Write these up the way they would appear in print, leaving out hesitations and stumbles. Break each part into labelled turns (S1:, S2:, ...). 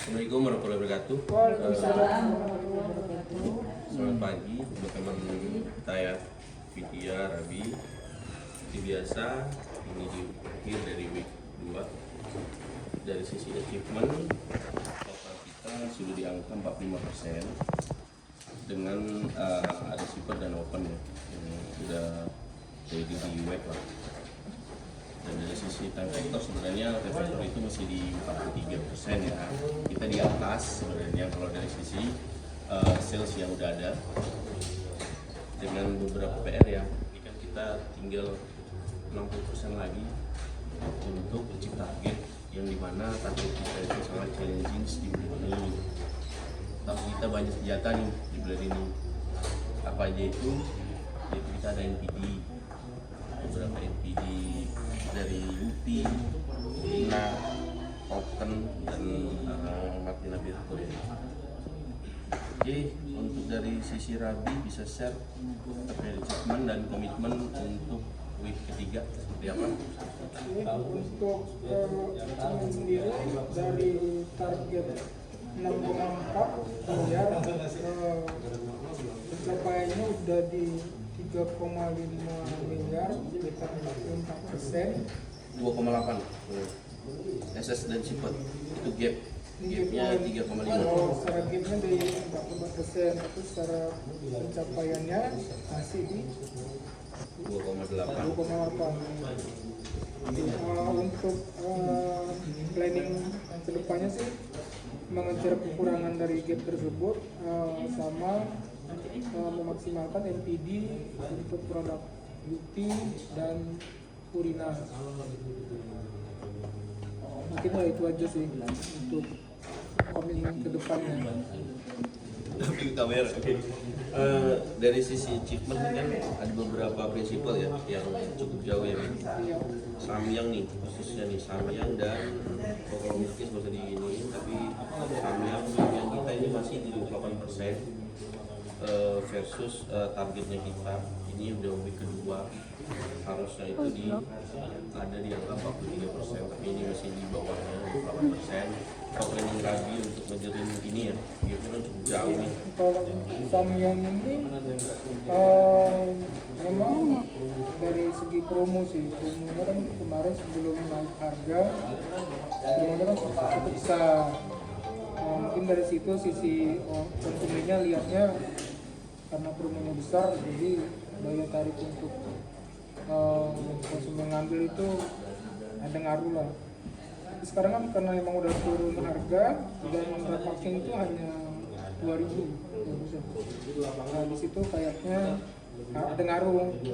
S1: Assalamualaikum warahmatullahi wabarakatuh.
S2: Waalaikumsalam warahmatullahi wabarakatuh.
S1: Selamat pagi teman-teman kita ya, Vidya, Rabi. Seperti biasa, ini di akhir dari week 2. Dari sisi achievement, total kita sudah di angka 45% dengan ada super dan open ya, yang sudah jadi di web lah. Dan dari sisi time factor sebenarnya time factor itu masih di 43% ya. Kita di atas sebenarnya kalau dari sisi sales yang udah ada. Dengan beberapa PR ya, ini kan kita tinggal 60% lagi untuk achieve target, yang dimana target kita itu sangat challenging di bulan ini. Tapi kita banyak senjata nih di bulan ini. Apa aja itu? Yaitu kita ada NPD, beberapa NPD dari UPI, Lina, Token, dan Martina Birko ya. Oke, untuk dari sisi Rabi bisa share terkait achievement dan komitmen untuk week ketiga seperti apa?
S2: Untuk achievement sendiri dari target 6,4 miliar, pencapaiannya udah di 3,5 miliar, sekitar 44%.
S1: 2,8 SS dan Sipet itu gapnya 3,5.
S2: Secara gapnya dari 44%, tapi secara pencapaiannya masih di
S1: 2,8.
S2: 2,8. Untuk planning kedepannya sih mengejar kekurangan dari gap tersebut, sama memaksimalkan NPD untuk produk beauty dan Purina. Mungkin ya itu aja sih untuk komitmen kedepannya.
S1: Kamera, oke. Dari sisi achievement kan ada beberapa prinsipal ya yang cukup jauh ya.
S2: Iya.
S1: Samyang nih, khususnya nih Samyang dan kalau mungkin bisa di ini, tapi Samyang yang kita ini masih di 28% versus targetnya kita ini udah week kedua, harusnya itu ada di angka 43%, tapi ini masih di bawahnya 28%. Kalau planning lagi untuk ngejarin ini ya, dia kan cukup jauh nih.
S2: Kalau Samyang ini memang dari segi promo sih, promonya kan kemarin sebelum naik harga, promonya kan cukup besar. Mungkin dari situ sisi konsumennya lihatnya karena promonya besar, jadi daya tarik untuk konsumen ngambil itu ada ngaruh lah. Tapi sekarang kan karena emang udah turun harga dan vaksin itu hanya 2.000. Nah di situ kayaknya ada ngaruh ke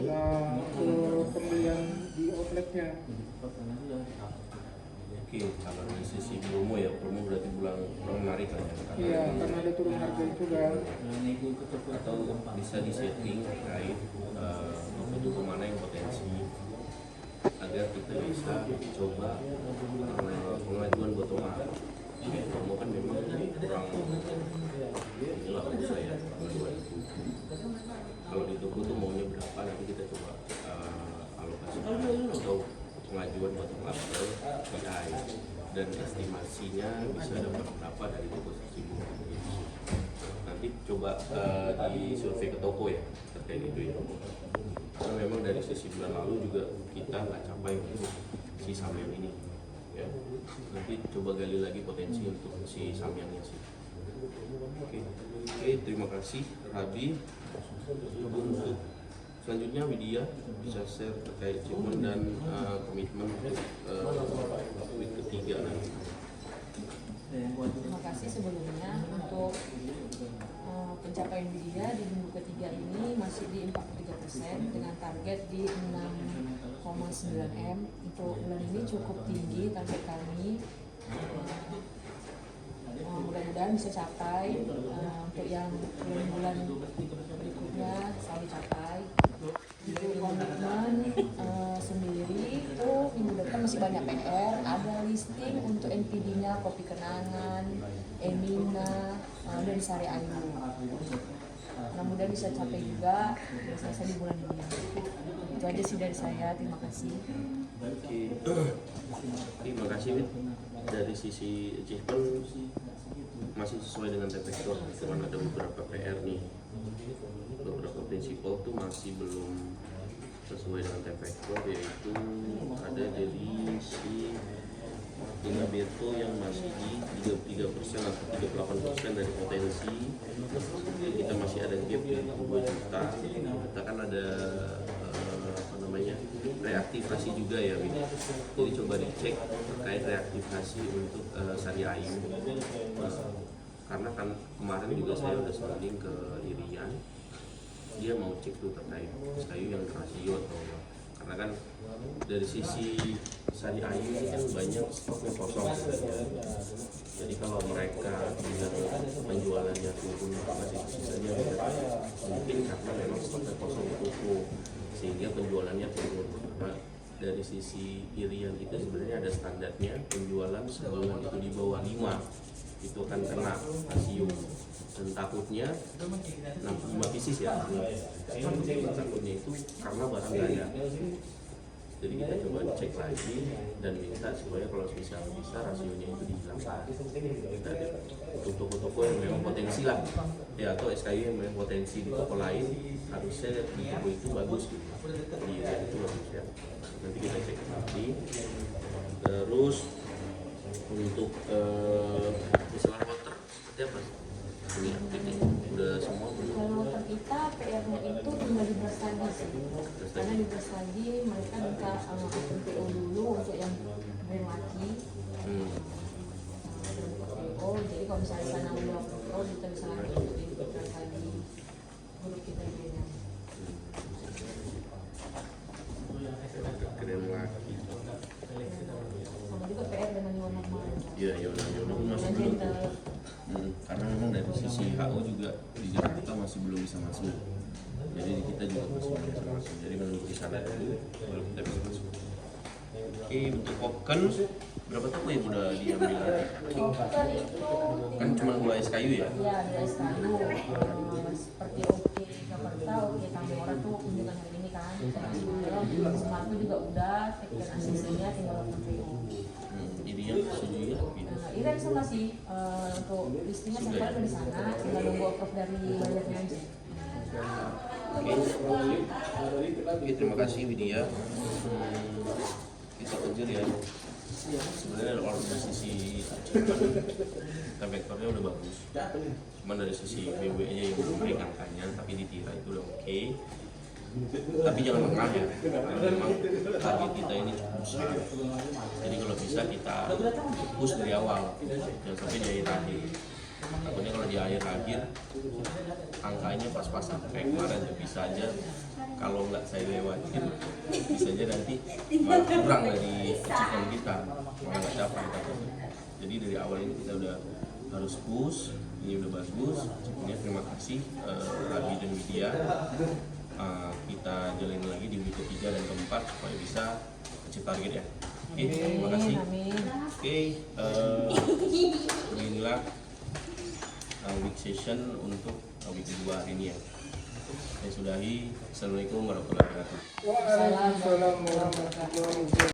S2: pembelian di outletnya.
S1: Oke, kalau dari sisi promo ya, promo berarti kurang menarik lah ya.
S2: Iya, karena ada turun harga itu kan.
S1: Atau bisa disetting terkait toko mana yang potensi agar kita bisa coba pengajuan buat rumah. Promo kan memang kurang inilah usaha ya pengajuan itu. Kalau di toko tuh maunya berapa, nanti kita coba alokasikan atau pengajuan buat rumah ke PI dan estimasinya bisa dapat berapa dari toko tersebut. Nanti coba di survei ke toko ya terkait itu ya. Karena memang dari sisi bulan lalu juga kita nggak capai si Samyang ini ya. Nanti coba gali lagi potensi untuk si Samyangnya sih. Oke, terima kasih Rabi. Untuk selanjutnya Widya bisa share terkait achievement dan komitmen untuk week ketiga nanti.
S3: Terima kasih sebelumnya untuk pencapaian Widya di minggu ketiga ini masih di 43% dengan target di 6,9 M. Untuk bulan ini cukup tinggi target kami. Mudah-mudahan bisa capai. Untuk yang bulan berikutnya selalu capai. Untuk komitmen sendiri itu minggu depan masih banyak PR. Ada listing untuk NPD-nya, kopi kenangan, Emina, dan Sari Ayu. Mudah-mudahan bisa capai juga selesai di bulan ini. Itu aja sih dari saya. Terima kasih.
S1: Oke, terima kasih Wid. Dari sisi achievement masih sesuai dengan T-Vector, cuman ada beberapa PR nih, beberapa prinsipal tuh masih belum sesuai dengan T-Vector, yaitu ada dari si Inabeto yang masih di 33% atau 38% dari potensi. Kita masih ada gap di 2 juta. Kita kan ada reaktivasi juga ya, jadi coba dicek terkait reaktivasi untuk Sari Ayu, karena kan kemarin juga saya udah sounding ke Irian, dia mau cek tuh terkait Sayu yang rasio atau apa, karena kan dari sisi Sari Ayu ini kan banyak stoknya kosong, jadi kalau mereka dengan penjualannya turun masih sisanya mungkin karena memang stoknya kosong tutup sehingga penjualannya turun. Nah, dari sisi Irian itu sebenarnya ada standarnya, penjualan sebulan itu di bawah 5 itu akan kena rasio, dan takutnya 65 pieces ya, takutnya itu karena barang gak ada. Jadi kita coba cek lagi dan minta supaya kalau bisa rasionya itu dihilangkan. Untuk toko-toko yang memang potensi lah ya, atau SKU yang memang potensi di toko lain, harusnya di toko itu bagus gitu, di Irian itu bagus ya. Nanti kita cek nanti. Terus untuk misalnya water seperti apa? Ini udah semua belum?
S3: Kalau motor kita PR-nya itu tinggal di Bersadi sih, karena di Bersadi mereka minta akun PO dulu untuk yang brand laki. PO, jadi kalau misalnya sana udah PO kita bisa lanjut di Bersadi grup kita beda.
S1: Keren lagi.
S3: Sama juga PR dengan Yona kemarin.
S1: Iya, Yona pun masih belum. Karena memang dari sisi HO juga di Jakarta masih belum bisa masuk, jadi kita juga masih belum bisa masuk, jadi menunggu di sana dulu baru kita bisa masuk. Oke, untuk token berapa toko yang udah diambil lagi?
S3: Token itu
S1: Kan cuma 2 SKU ya?
S3: iya, ada SKU seperti Oke Gaperta, Oke Tambora tuh kunjungan hari ini kan. Sepatu juga udah, tekan asisinya tinggal PO.
S1: Irian setuju ya?
S3: Irian sama sih, untuk listingnya sampai di sana, tinggal nunggu approve dari bayarnya aja.
S1: Oke, terima kasih Widya. Kita kejar ya. Sebenarnya kalau dari sisi T-Vectornya udah bagus, cuman dari sisi BW nya yang naik angkanya, tapi di Tira itu udah oke. Tapi jangan lengah ya, karena memang target kita ini cukup besar. Jadi kalau bisa kita push dari awal, jangan sampai di akhir-akhir. Takutnya kalau di akhir-akhir angkanya pas-pasan kayak kemarin, bisa aja kalau nggak saya lewatin, bisa aja nanti malah kurang dari achievement kita, malah nggak capai. Jadi dari awal ini kita udah harus push, ini udah bagus. Sebelumnya terima kasih Rabi dan Widya. Kita jalanin lagi di week ketiga dan keempat supaya bisa achieve target ya. Oke, terima kasih. Oke, beginilah week session untuk week kedua hari ini ya. Saya sudahi. Assalamualaikum warahmatullahi wabarakatuh.
S2: Waalaikumsalam warahmatullahi wabarakatuh.